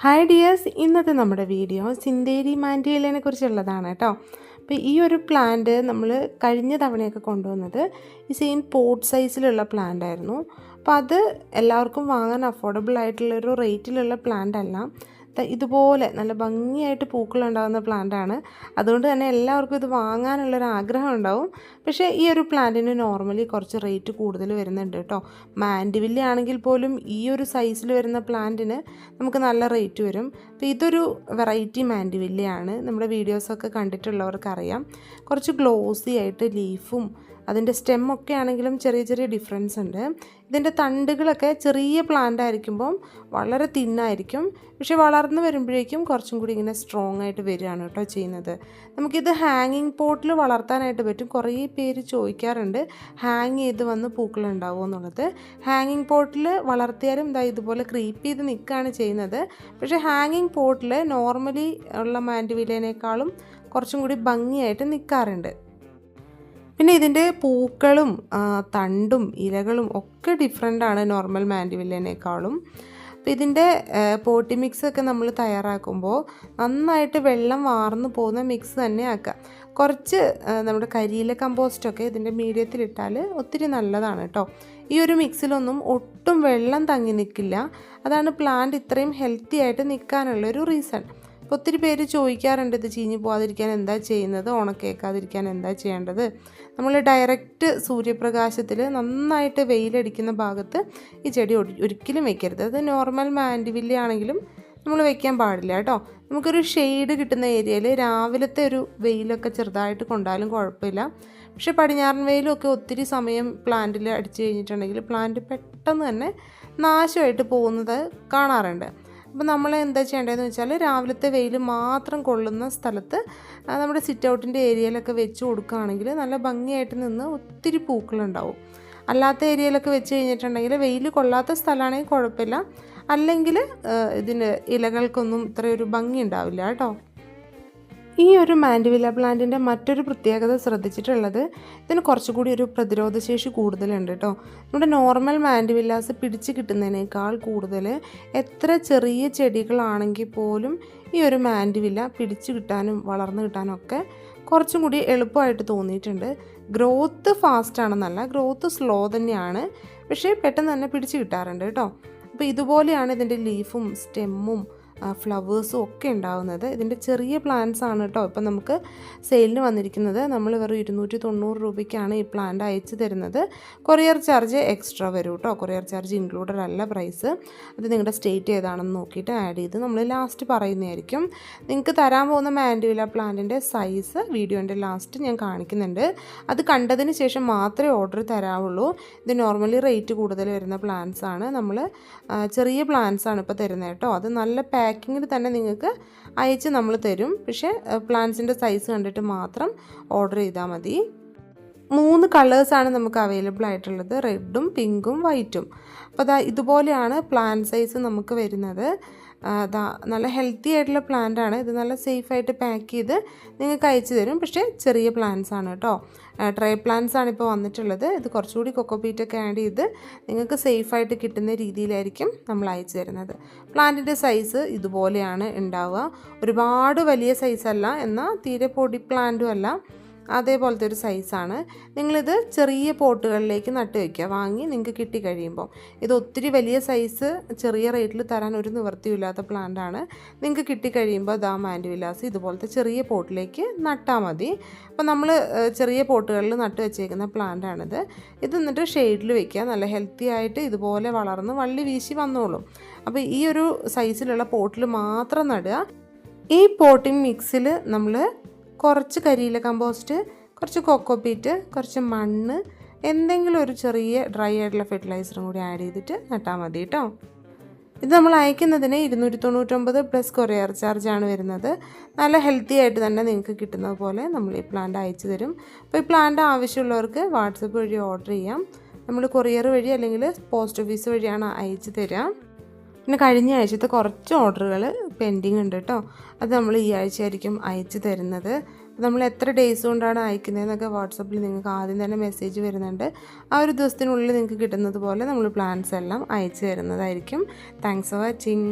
Hi dears, ഇന്നത്തെ നമ്മുടെ video സിന്തേരി മാൻഡിവില്ലേനെ കുറിച്ചുള്ളതാണ് കേട്ടോ. അപ്പോൾ ഈ ഒരു പ്ലാന്റ് നമ്മൾ കഴിഞ്ഞ തവണയൊക്കെ കൊണ്ടുവന്നത് ഈ സെയിം പോട്ട് സൈസിലുള്ള പ്ലാന്റ് ആയിരുന്നു. അപ്പോൾ അത് എല്ലാവർക്കും വാങ്ങാൻ അഫോർഡബിൾ ആയിട്ടുള്ളൊരു റേറ്റിലുള്ള പ്ലാന്റ് അല്ല. ഇതുപോലെ നല്ല ഭംഗിയായിട്ട് പൂക്കളുണ്ടാകുന്ന പ്ലാന്റാണ്. അതുകൊണ്ട് തന്നെ എല്ലാവർക്കും ഇത് വാങ്ങാനുള്ളൊരു ആഗ്രഹം ഉണ്ടാവും. പക്ഷേ ഈ ഒരു പ്ലാന്റിന് നോർമലി കുറച്ച് റേറ്റ് കൂടുതൽ വരുന്നുണ്ട് കേട്ടോ. മാൻഡിവില്ല ആണെങ്കിൽ പോലും ഈ ഒരു സൈസിൽ വരുന്ന പ്ലാന്റിന് നമുക്ക് നല്ല റേറ്റ് വരും. അപ്പോൾ ഇതൊരു വെറൈറ്റി മാൻഡിവില്ലയാണ്. നമ്മുടെ വീഡിയോസൊക്കെ കണ്ടിട്ടുള്ളവർക്കറിയാം. കുറച്ച് ഗ്ലോസി ആയിട്ട് ലീഫും അതിൻ്റെ സ്റ്റെമ്മൊക്കെ ആണെങ്കിലും ചെറിയ ചെറിയ ഡിഫറൻസ് ഉണ്ട്. ഇതിൻ്റെ തണ്ടുകളൊക്കെ ചെറിയ പ്ലാന്റ് ആയിരിക്കുമ്പം വളരെ തിന്നായിരിക്കും. പക്ഷേ വളർന്നു വരുമ്പോഴേക്കും കുറച്ചും കൂടി ഇങ്ങനെ സ്ട്രോങ് ആയിട്ട് വരികയാണ് കേട്ടോ ചെയ്യുന്നത്. നമുക്കിത് ഹാങ്ങിങ് പോട്ടിൽ വളർത്താനായിട്ട് പറ്റും. കുറേ പേര് ചോദിക്കാറുണ്ട് ഹാങ് ചെയ്ത് വന്ന് പൂക്കളുണ്ടാവുമോ എന്നുള്ളത്. ഹാങ്ങിങ് പോട്ടിൽ വളർത്തിയാലും ഇതുപോലെ ക്രീപ്പ് ചെയ്ത് നിൽക്കുകയാണ് ചെയ്യുന്നത്. പക്ഷേ ഹാങ്ങിങ് പോട്ടിൽ നോർമലി ഉള്ള മാൻഡിവില്ലേനേക്കാളും കുറച്ചും കൂടി ഭംഗിയായിട്ട് നിൽക്കാറുണ്ട്. പിന്നെ ഇതിൻ്റെ പൂക്കളും തണ്ടും ഇലകളും ഒക്കെ ഡിഫറെൻ്റാണ് നോർമൽ മാൻഡിവില്ലേനേക്കാളും. അപ്പോൾ ഇതിൻ്റെ പോട്ടി മിക്സൊക്കെ നമ്മൾ തയ്യാറാക്കുമ്പോൾ നന്നായിട്ട് വെള്ളം വാർന്നു പോകുന്ന മിക്സ് തന്നെ ആക്കുക. കുറച്ച് നമ്മുടെ കരിയില കമ്പോസ്റ്റൊക്കെ ഇതിൻ്റെ മീഡിയത്തിലിട്ടാൽ ഒത്തിരി നല്ലതാണ് കേട്ടോ. ഈ ഒരു മിക്സിലൊന്നും ഒട്ടും വെള്ളം തങ്ങി നിൽക്കില്ല. അതാണ് പ്ലാന്റ് ഇത്രയും ഹെൽത്തി ആയിട്ട് നിൽക്കാനുള്ളൊരു റീസൺ. അപ്പോൾ ഒത്തിരി പേര് ചോദിക്കാറുണ്ട് ഇത് ചീഞ്ഞു പോകാതിരിക്കാൻ എന്താ ചെയ്യുന്നത്, ഉണക്കേക്കാതിരിക്കാൻ എന്താ ചെയ്യേണ്ടത്. നമ്മൾ ഡയറക്റ്റ് സൂര്യപ്രകാശത്തിൽ നന്നായിട്ട് വെയിലടിക്കുന്ന ഭാഗത്ത് ഈ ചെടി ഒരിക്കലും വെക്കരുത്. അത് നോർമൽ മാൻഡിവില്ല ആണെങ്കിലും നമ്മൾ വെക്കാൻ പാടില്ല കേട്ടോ. നമുക്കൊരു ഷെയ്ഡ് കിട്ടുന്ന ഏരിയയിൽ രാവിലത്തെ ഒരു വെയിലൊക്കെ ചെറുതായിട്ട് കൊണ്ടാലും കുഴപ്പമില്ല. പക്ഷേ പടിഞ്ഞാറൻ വെയിലൊക്കെ ഒത്തിരി സമയം പ്ലാന്റിൽ അടിച്ചു കഴിഞ്ഞിട്ടുണ്ടെങ്കിൽ പ്ലാന്റ് പെട്ടെന്ന് തന്നെ നാശമായിട്ട് പോകുന്നത് കാണാറുണ്ട്. അപ്പോൾ നമ്മൾ എന്താ ചെയ്യേണ്ടതെന്ന് വെച്ചാൽ രാവിലത്തെ വെയിൽ മാത്രം കൊള്ളുന്ന സ്ഥലത്ത് നമ്മുടെ സിറ്റ് ഔട്ടിൻ്റെ ഏരിയയിലൊക്കെ വെച്ച് കൊടുക്കുകയാണെങ്കിൽ നല്ല ഭംഗിയായിട്ട് നിന്ന് ഒത്തിരി പൂക്കളുണ്ടാവും. അല്ലാത്ത ഏരിയയിലൊക്കെ വെച്ച് കഴിഞ്ഞിട്ടുണ്ടെങ്കിൽ വെയിൽ കൊള്ളാത്ത സ്ഥലമാണെങ്കിൽ കുഴപ്പമില്ല, അല്ലെങ്കിൽ ഇതിൻ്റെ ഇലകൾക്കൊന്നും ഇത്രയൊരു ഭംഗി ഉണ്ടാവില്ല കേട്ടോ. ഈ ഒരു മാൻഡിവില്ല പ്ലാന്റിൻ്റെ മറ്റൊരു പ്രത്യേകത ശ്രദ്ധിച്ചിട്ടുള്ളത് ഇതിന് കുറച്ചുകൂടി ഒരു പ്രതിരോധശേഷി കൂടുതലുണ്ട് കേട്ടോ. നമ്മുടെ നോർമൽ മാൻഡിവില്ലാസ് പിടിച്ച് കിട്ടുന്നതിനേക്കാൾ കൂടുതൽ എത്ര ചെറിയ ചെടികളാണെങ്കിൽ പോലും ഈ ഒരു മാൻഡിവില്ല പിടിച്ച് കിട്ടാനും വളർന്നു കിട്ടാനും ഒക്കെ കുറച്ചും കൂടി എളുപ്പമായിട്ട് തോന്നിയിട്ടുണ്ട്. ഗ്രോത്ത് ഫാസ്റ്റ് ആണെന്നല്ല, ഗ്രോത്ത് സ്ലോ തന്നെയാണ്, പക്ഷേ പെട്ടെന്ന് തന്നെ പിടിച്ച് കിട്ടാറുണ്ട് കേട്ടോ. അപ്പോൾ ഇതുപോലെയാണ് ഇതിൻ്റെ ലീഫും സ്റ്റെമ്മും ഫ്ലവേഴ്സും ഒക്കെ ഉണ്ടാകുന്നത്. ഇതിൻ്റെ ചെറിയ പ്ലാന്റ്സ് ആണ് കേട്ടോ ഇപ്പം നമുക്ക് സെയിലിന് വന്നിരിക്കുന്നത്. നമ്മൾ വെറും 290 രൂപയ്ക്കാണ് ഈ പ്ലാന്റ് അയച്ചു തരുന്നത്. കൊറിയർ ചാർജ് എക്സ്ട്രാ വരും കേട്ടോ. കൊറിയർ ചാർജ് ഇൻക്ലൂഡഡ് അല്ല പ്രൈസ്. അത് നിങ്ങളുടെ സ്റ്റേറ്റ് ഏതാണെന്ന് നോക്കിയിട്ട് ആഡ് ചെയ്ത് നമ്മൾ ലാസ്റ്റ് പറയുന്നതായിരിക്കും. നിങ്ങൾക്ക് തരാൻ പോകുന്ന മാൻഡിവില്ല പ്ലാന്റിൻ്റെ സൈസ് വീഡിയോൻ്റെ ലാസ്റ്റ് ഞാൻ കാണിക്കുന്നുണ്ട്. അത് കണ്ടതിന് ശേഷം മാത്രമേ ഓർഡർ തരാവുള്ളൂ. ഇത് നോർമലി റേറ്റ് കൂടുതൽ വരുന്ന പ്ലാന്റ്സ് ആണ്. നമ്മൾ ചെറിയ പ്ലാന്റ്സ് ആണ് ഇപ്പോൾ തരുന്നത് കേട്ടോ. അത് നല്ല പാക്കിങ്ങിൽ തന്നെ നിങ്ങൾക്ക് അയച്ച് നമ്മൾ തരും. പക്ഷേ പ്ലാന്റ്സിൻ്റെ സൈസ് കണ്ടിട്ട് മാത്രം ഓർഡർ ചെയ്താൽ മതി. 3 കളേഴ്സാണ് നമുക്ക് അവൈലബിൾ ആയിട്ടുള്ളത്, റെഡും പിങ്കും വൈറ്റും. അപ്പോൾ ഇതുപോലെയാണ് പ്ലാന്റ് സൈസ് നമുക്ക് വരുന്നത്. നല്ല ഹെൽത്തി ആയിട്ടുള്ള പ്ലാന്റ് ആണ്. ഇത് നല്ല സേഫായിട്ട് പാക്ക് ചെയ്ത് നിങ്ങൾക്ക് അയച്ചു തരും. പക്ഷേ ചെറിയ പ്ലാന്റ്സ് ആണ് കേട്ടോ. ട്രേ പ്ലാന്റ്സ് ആണ് ഇപ്പോൾ വന്നിട്ടുള്ളത്. ഇത് കുറച്ചുകൂടി കൊക്കോപീറ്റൊക്കെ ആഡ് ചെയ്ത് നിങ്ങൾക്ക് സേഫായിട്ട് കിട്ടുന്ന രീതിയിലായിരിക്കും നമ്മൾ അയച്ചു തരുന്നത്. പ്ലാന്റിൻ്റെ സൈസ് ഇതുപോലെയാണ് ഉണ്ടാവുക. ഒരുപാട് വലിയ സൈസല്ല, എന്നാൽ തീരെ പൊടി പ്ലാന്റും അല്ല, അതേപോലത്തെ ഒരു സൈസാണ്. നിങ്ങളിത് ചെറിയ പോട്ടുകളിലേക്ക് നട്ട് വയ്ക്കുക, വാങ്ങി നിങ്ങൾക്ക് കിട്ടിക്കഴിയുമ്പോൾ. ഇത് ഒത്തിരി വലിയ സൈസ് ചെറിയ റേറ്റിൽ തരാൻ ഒരു നിവൃത്തിയില്ലാത്ത പ്ലാന്റാണ്. നിങ്ങൾക്ക് കിട്ടിക്കഴിയുമ്പോൾ മാൻഡിവില്ലാസ് ഇതുപോലത്തെ ചെറിയ പോട്ടിലേക്ക് നട്ടാൽ മതി. അപ്പോൾ നമ്മൾ ചെറിയ പോട്ടുകളിൽ നട്ട് വെച്ചേക്കുന്ന പ്ലാന്റാണിത്. ഇത് എന്നിട്ട് ഷെയ്ഡിൽ വയ്ക്കുക. നല്ല ഹെൽത്തി ആയിട്ട് ഇതുപോലെ വളർന്ന് വള്ളി വീശി വന്നോളും. അപ്പോൾ ഈ ഒരു സൈസിലുള്ള പോട്ടിൽ മാത്രം നടുക. ഈ പോട്ടിംഗ് മിക്സിൽ നമ്മൾ കുറച്ച് കരിയില കമ്പോസ്റ്റ്, കുറച്ച് കൊക്കോപീറ്റ്, കുറച്ച് മണ്ണ്, എന്തെങ്കിലും ഒരു ചെറിയ ഡ്രൈ ആയിട്ടുള്ള ഫെർട്ടിലൈസറും കൂടി ആഡ് ചെയ്തിട്ട് നട്ടാൽ മതി കേട്ടോ. ഇത് നമ്മൾ അയക്കുന്നതിന് 299 പ്ലസ് കൊറിയർ ചാർജാണ് വരുന്നത്. നല്ല ഹെൽത്തി ആയിട്ട് തന്നെ നിങ്ങൾക്ക് കിട്ടുന്നത് പോലെ നമ്മൾ ഈ പ്ലാന്റ് അയച്ചു തരും. അപ്പോൾ ഈ പ്ലാന്റ് ആവശ്യമുള്ളവർക്ക് വാട്സപ്പ് വഴി ഓർഡർ ചെയ്യാം. നമ്മൾ കൊറിയർ വഴി അല്ലെങ്കിൽ പോസ്റ്റ് ഓഫീസ് വഴിയാണ് അയച്ചു തരാം. പിന്നെ കഴിഞ്ഞ ആഴ്ചത്തെ കുറച്ച് ഓർഡറുകൾ പെൻഡിങ് ഉണ്ട് കേട്ടോ. അത് നമ്മൾ ഈ ആഴ്ചയായിരിക്കും അയച്ചു തരുന്നത്. നമ്മൾ എത്ര ഡേയ്സ് കൊണ്ടാണ് അയക്കുന്നതെന്നൊക്കെ വാട്സപ്പിൽ നിങ്ങൾക്ക് ആദ്യം തന്നെ മെസ്സേജ് വരുന്നുണ്ട്. ആ ഒരു ദിവസത്തിനുള്ളിൽ നിങ്ങൾക്ക് കിട്ടുന്നത് പോലെ നമ്മൾ പ്ലാൻസ് എല്ലാം അയച്ചു തരുന്നതായിരിക്കും. Thanks for watching.